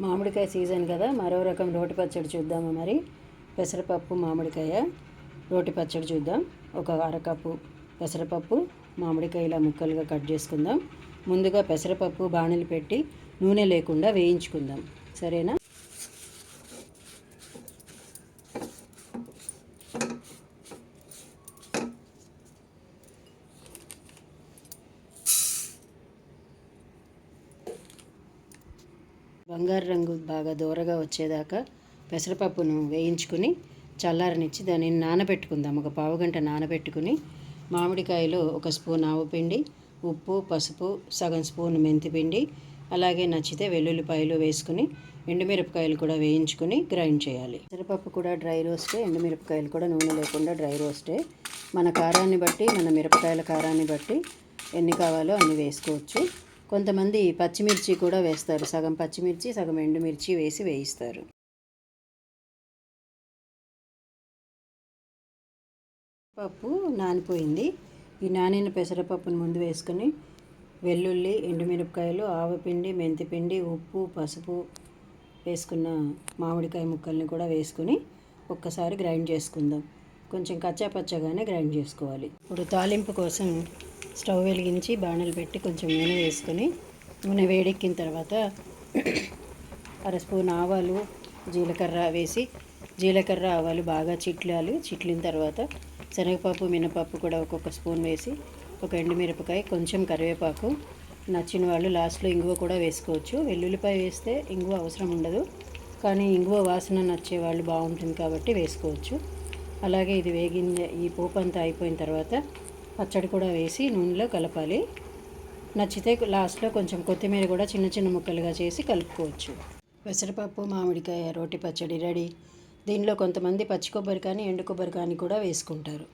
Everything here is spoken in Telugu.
మామిడికాయ సీజన్ కదా, మరో రకం రోటి పచ్చడి చూద్దాము. మరి పెసరపప్పు మామిడికాయ రోటి పచ్చడి చూద్దాం. ఒక అరకప్పు పెసరపప్పు, మామిడికాయ ఇలా ముక్కలుగా కట్ చేసుకుందాం. ముందుగా పెసరపప్పు బాణలి పెట్టి నూనె లేకుండా వేయించుకుందాం, సరేనా? బంగారు రంగు బాగా దూరగా వచ్చేదాకా పెసరపప్పును వేయించుకుని చల్లారనిచ్చి దాన్ని నానబెట్టుకుందాం. ఒక పావుగంట నానబెట్టుకుని మామిడికాయలో ఒక స్పూన్ ఆవుపిండి, ఉప్పు, పసుపు, సగం స్పూన్ మెంతిపిండి, అలాగే నచ్చితే వెల్లుల్లిపాయలు వేసుకుని ఎండుమిరపకాయలు కూడా వేయించుకుని గ్రైండ్ చేయాలి. పెసరపప్పు కూడా డ్రై రోస్టే, ఎండుమిరపకాయలు కూడా నూనె లేకుండా డ్రై రోస్టే. మన కారాన్ని బట్టి, మన మిరపకాయల కారాన్ని బట్టి ఎన్ని కావాలో అన్ని వేసుకోవచ్చు. కొంతమంది పచ్చిమిర్చి కూడా వేస్తారు, సగం పచ్చిమిర్చి సగం ఎండుమిర్చి వేసి వేయిస్తారు. పప్పు నానిపోయింది. ఈ నానిన పెసరపప్పును ముందు వేసుకొని వెల్లుల్లి, ఎండుమిరపకాయలు, ఆవపిండి, మెంతిపిండి, ఉప్పు, పసుపు వేసుకున్న మామిడికాయ ముక్కల్ని కూడా వేసుకుని ఒక్కసారి గ్రైండ్ చేసుకుందాం. కొంచెం కచ్చాపచ్చగానే గ్రైండ్ చేసుకోవాలి. ఇప్పుడు తాలింపు కోసం స్టవ్ వెలిగించి బాణలు పెట్టి కొంచెం నూనె వేసుకొని, నూనె వేడెక్కిన తర్వాత అర స్పూన్ ఆవాలు, జీలకర్ర వేసి జీలకర్ర ఆవాలు బాగా చిట్లిన తర్వాత శనగపప్పు, మినపప్పు కూడా ఒక్కొక్క స్పూన్ వేసి, ఒక ఎండుమిరపకాయ, కొంచెం కరివేపాకు, నచ్చిన వాళ్ళు లాస్ట్లో ఇంగువ కూడా వేసుకోవచ్చు. వెల్లుల్లిపాయ వేస్తే ఇంగువ అవసరం ఉండదు, కానీ ఇంగువ వాసన నచ్చే వాళ్ళు బాగుంటుంది కాబట్టి వేసుకోవచ్చు. అలాగే ఇది ఈ పోపు అంతా అయిపోయిన తర్వాత పచ్చడి కూడా వేసి నూనెలో కలపాలి. నచ్చితే లాస్ట్లో కొంచెం కొత్తిమీర కూడా చిన్న చిన్న ముక్కలుగా చేసి కలుపుకోవచ్చు. పెసరపప్పు మామిడికాయ రోటి పచ్చడి రెడీ. దీనిలో కొంతమంది పచ్చి కొబ్బరి కానీ ఎండు కొబ్బరి కానీ కూడా వేసుకుంటారు.